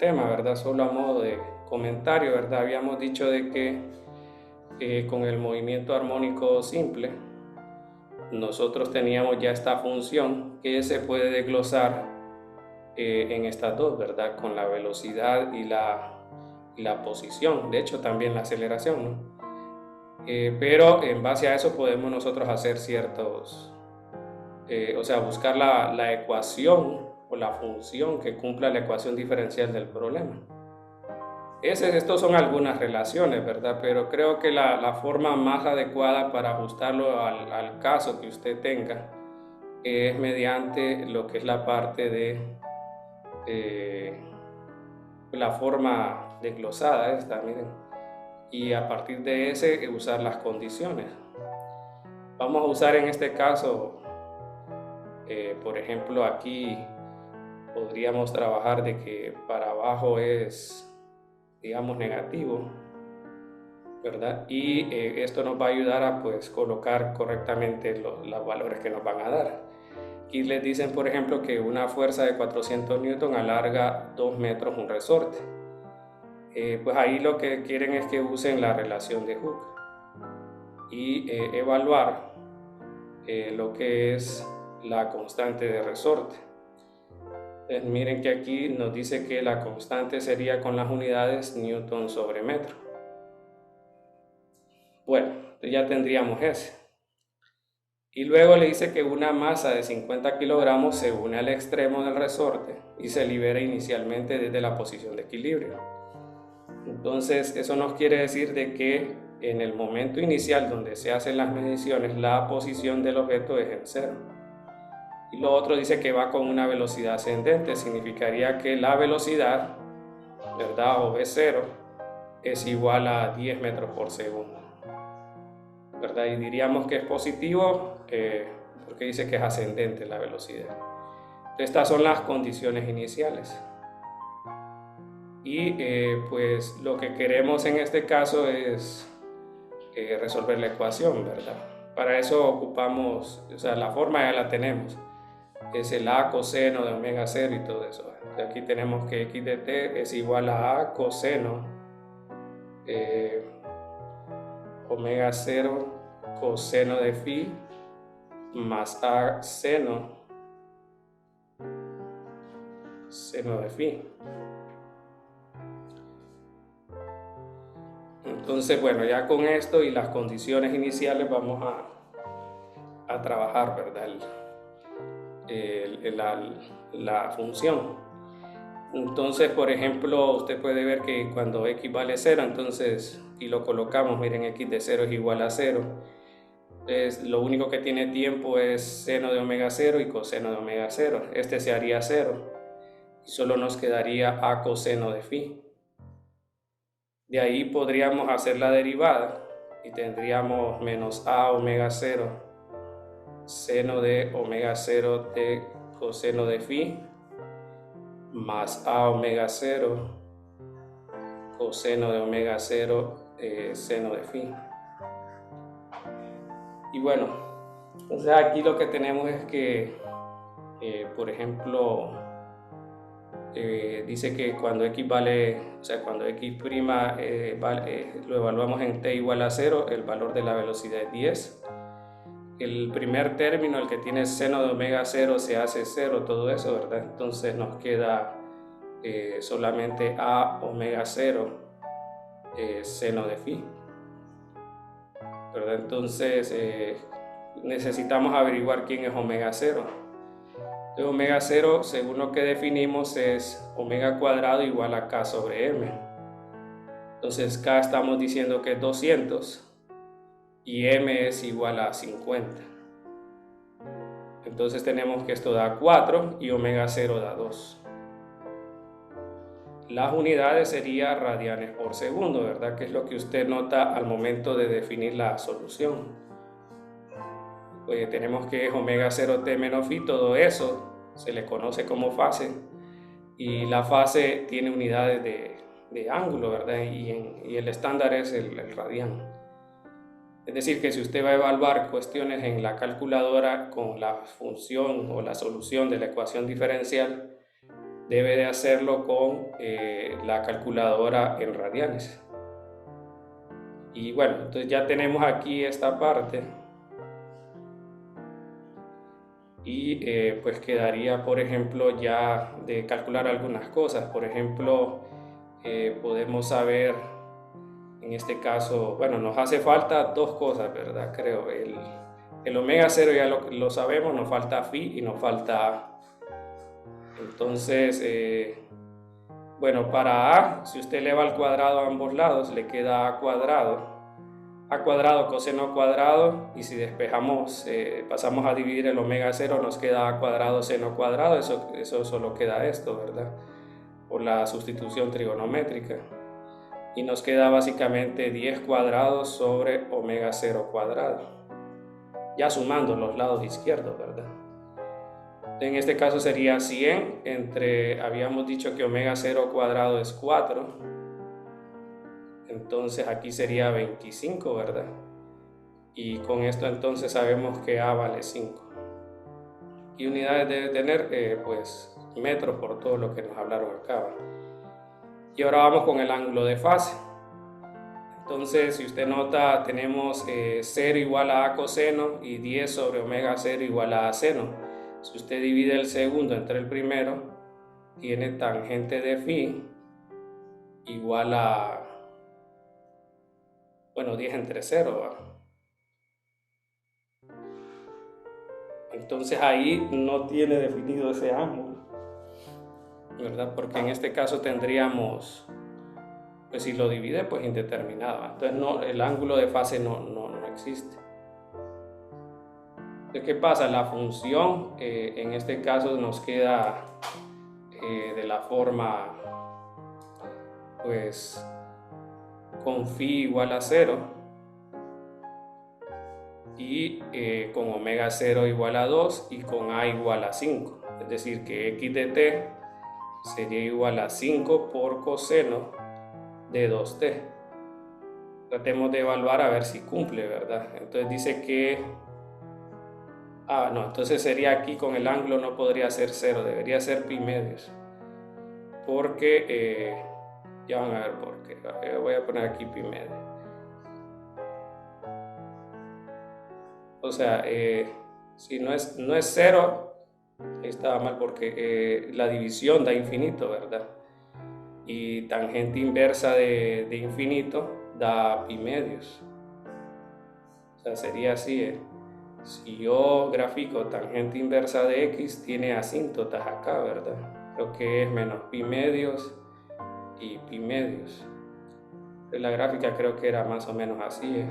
tema, ¿verdad? Solo a modo de comentario, ¿verdad? Habíamos dicho de que con el movimiento armónico simple nosotros teníamos ya esta función que se puede desglosar en estas dos, ¿verdad? Con la velocidad y la posición, de hecho también la aceleración, ¿no? Pero en base a eso podemos nosotros hacer o sea, buscar la ecuación o la función que cumpla la ecuación diferencial del problema. Estos son algunas relaciones, ¿verdad? Pero creo que la forma más adecuada para ajustarlo al caso que usted tenga es mediante lo que es la parte de eh, la forma desglosada esta, miren, y a partir de ese usar las condiciones. Vamos a usar en este caso, por ejemplo, aquí podríamos trabajar de que para abajo es, digamos, negativo, ¿verdad? Y esto nos va a ayudar a pues colocar correctamente los valores que nos van a dar. Aquí les dicen, por ejemplo, que una fuerza de 400 newton alarga 2 metros un resorte. Pues ahí lo que quieren es que usen la relación de Hooke y evaluar lo que es la constante de resorte. Entonces, miren que aquí nos dice que la constante sería con las unidades newton sobre metro. Bueno, ya tendríamos ese. Y luego le dice que una masa de 50 kilogramos se une al extremo del resorte y se libera inicialmente desde la posición de equilibrio. Entonces, eso nos quiere decir de que en el momento inicial donde se hacen las mediciones, la posición del objeto es en cero. Y lo otro dice que va con una velocidad ascendente, significaría que la velocidad, ¿verdad? O V0 es igual a 10 metros por segundo, ¿verdad? Y diríamos que es positivo porque dice que es ascendente la velocidad. Estas son las condiciones iniciales. Y pues lo que queremos en este caso es resolver la ecuación, ¿verdad? Para eso ocupamos, o sea, la forma ya la tenemos, es el a coseno de omega 0 y todo eso. Aquí tenemos que x de t es igual a coseno omega 0 coseno de phi más a seno de phi. Entonces, bueno, ya con esto y las condiciones iniciales vamos a trabajar, ¿verdad? La función. Entonces, por ejemplo, usted puede ver que cuando x vale 0, entonces, y lo colocamos, miren, x de 0 es igual a 0. Entonces, lo único que tiene tiempo es seno de omega 0 y coseno de omega 0. Este se haría 0 y solo nos quedaría a coseno de phi. De ahí podríamos hacer la derivada y tendríamos menos a omega 0 seno de omega 0 de coseno de phi más a omega 0 coseno de omega 0 seno de phi. Y bueno, entonces aquí lo que tenemos es que, por ejemplo, dice que cuando x vale, o sea, cuando x' lo evaluamos en t igual a 0, el valor de la velocidad es 10. El primer término, el que tiene seno de omega 0, se hace 0, todo eso, ¿verdad? Entonces nos queda solamente a omega 0 seno de phi, ¿verdad? Entonces necesitamos averiguar quién es omega 0. Entonces, omega 0, según lo que definimos, es omega cuadrado igual a k sobre m. Entonces k estamos diciendo que es 200 y m es igual a 50. Entonces tenemos que esto da 4 y omega 0 da 2. Las unidades serían radianes por segundo, ¿verdad? Que es lo que usted nota al momento de definir la solución. Pues tenemos que es omega 0t menos phi, todo eso se le conoce como fase. Y la fase tiene unidades de ángulo, ¿verdad? Y el estándar es el radián. Es decir, que si usted va a evaluar cuestiones en la calculadora con la función o la solución de la ecuación diferencial, debe de hacerlo con la calculadora en radianes. Y bueno, entonces ya tenemos aquí esta parte. Y pues quedaría, por ejemplo, ya de calcular algunas cosas. Por ejemplo, podemos saber, en este caso, bueno, nos hace falta dos cosas, ¿verdad? Creo, el omega 0 ya lo sabemos, nos falta phi y nos falta A. Entonces, bueno, para A, si usted eleva al cuadrado a ambos lados, le queda A cuadrado coseno cuadrado, y si despejamos, pasamos a dividir el omega 0, nos queda A cuadrado seno cuadrado, eso solo queda esto, ¿verdad? Por la sustitución trigonométrica. Y nos queda básicamente 10 cuadrados sobre omega 0 cuadrado, ya sumando los lados izquierdos, ¿verdad? En este caso sería 100 habíamos dicho que omega 0 cuadrado es 4, entonces aquí sería 25, ¿verdad? Y con esto entonces sabemos que A vale 5. Y unidades debe tener, pues, metros por todo lo que nos hablaron acá. Y ahora vamos con el ángulo de fase. Entonces, si usted nota, tenemos 0 igual a A coseno y 10 sobre omega 0 igual a A seno. Si usted divide el segundo entre el primero, tiene tangente de phi igual a, bueno, 10 entre 0, ¿va? Entonces ahí no tiene definido ese ángulo, ¿verdad? Porque en este caso tendríamos, pues si lo divide, pues indeterminado. Entonces no, el ángulo de fase no existe. Entonces, ¿qué pasa? La función en este caso nos queda de la forma, pues, con phi igual a 0 y con omega 0 igual a 2 y con A igual a 5. Es decir, que x de t sería igual a 5 por coseno de 2t. Tratemos de evaluar a ver si cumple, ¿verdad? Entonces dice que... no, entonces sería aquí con el ángulo no podría ser 0, debería ser pi medios. Porque, ya van a ver por qué. Voy a poner aquí pi medios. O sea, si no es 0, ahí estaba mal porque la división da infinito, ¿verdad? Y tangente inversa de infinito da pi medios. O sea, sería así, Si yo grafico tangente inversa de x, tiene asíntotas acá, ¿verdad? Lo que es menos pi medios y pi medios. La gráfica creo que era más o menos así,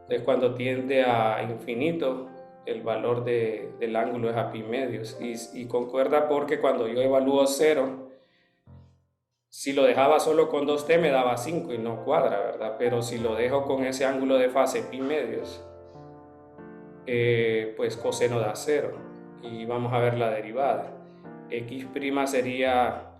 Entonces cuando tiende a infinito, el valor del ángulo es a pi medios. Y concuerda porque cuando yo evalúo 0, si lo dejaba solo con 2t me daba 5 y no cuadra, ¿verdad? Pero si lo dejo con ese ángulo de fase pi medios, pues coseno da 0. Y vamos a ver la derivada. X' sería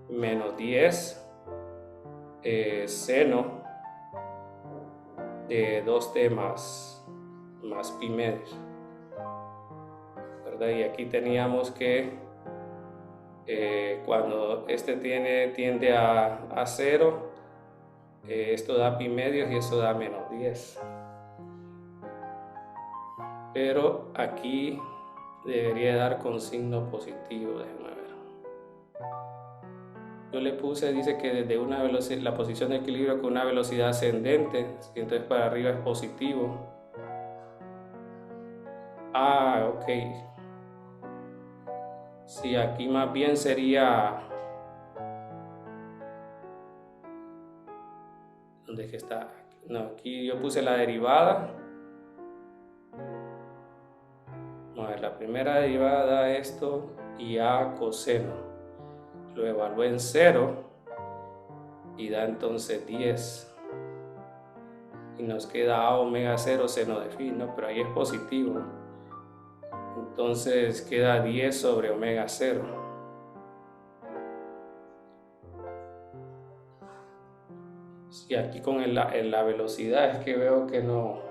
menos 10 seno de 2t más pi medios, ¿verdad? Y aquí teníamos que cuando este tiende a 0, esto da pi medios y esto da menos 10. Pero aquí debería dar con signo positivo, déjenme ver. Yo le puse, dice que desde una velocidad, la posición de equilibrio con una velocidad ascendente, y entonces para arriba es positivo. Ok. Sí, aquí más bien sería... ¿Dónde es que está? No, aquí yo puse la derivada. Vamos a ver, la primera derivada da esto y A coseno. Lo evalué en 0 y da entonces 10. Y nos queda A omega 0 seno de phi, ¿no? Pero ahí es positivo. Entonces queda 10 sobre omega 0. Y aquí con la velocidad es que veo que no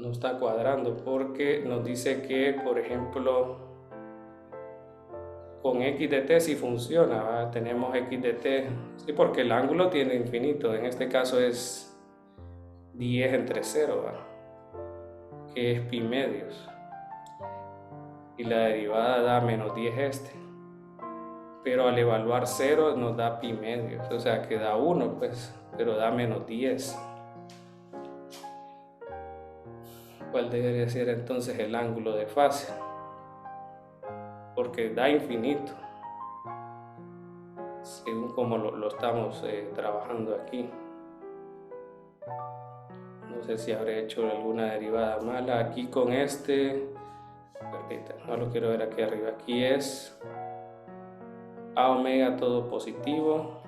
no está cuadrando porque nos dice que, por ejemplo, con x de t sí funciona, ¿verdad? Tenemos x de t, sí, porque el ángulo tiene infinito, en este caso es 10 entre 0, ¿verdad? Que es pi medios, y la derivada da menos 10 pero al evaluar 0 nos da pi medios, o sea que da 1 pues, pero da menos 10. ¿Cuál debería ser entonces el ángulo de fase? Porque da infinito, según como lo estamos trabajando aquí. No sé si habré hecho alguna derivada mala aquí con permítanme, no lo quiero ver aquí arriba. Aquí es a omega todo positivo.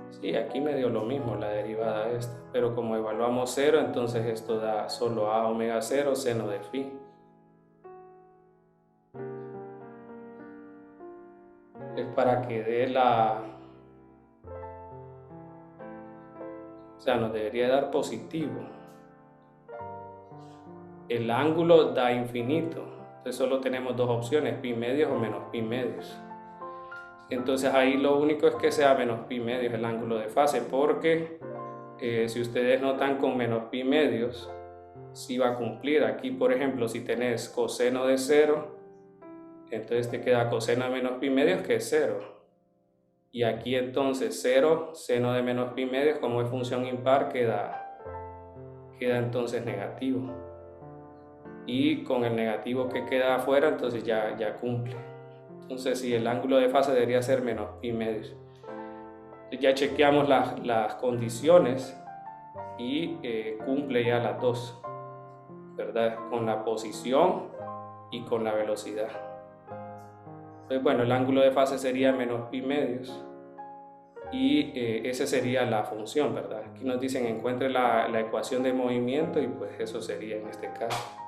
Sí, aquí me dio lo mismo la derivada esta, pero como evaluamos 0, entonces esto da solo a omega 0 seno de phi. Es para que dé o sea, nos debería dar positivo. El ángulo da infinito, entonces solo tenemos dos opciones, pi medios o menos pi medios. Entonces ahí lo único es que sea menos pi medios el ángulo de fase, porque si ustedes notan con menos pi medios, sí va a cumplir. Aquí, por ejemplo, si tenés coseno de 0, entonces te queda coseno de menos pi medios, que es 0. Y aquí entonces 0, seno de menos pi medios, como es función impar, queda entonces negativo. Y con el negativo que queda afuera, entonces ya cumple. Entonces sí, el ángulo de fase debería ser menos pi medios. Ya chequeamos las condiciones y cumple ya las dos, ¿verdad? Con la posición y con la velocidad. Entonces, bueno, el ángulo de fase sería menos pi medios y esa sería la función, ¿verdad? Aquí nos dicen encuentre la ecuación de movimiento y pues eso sería en este caso.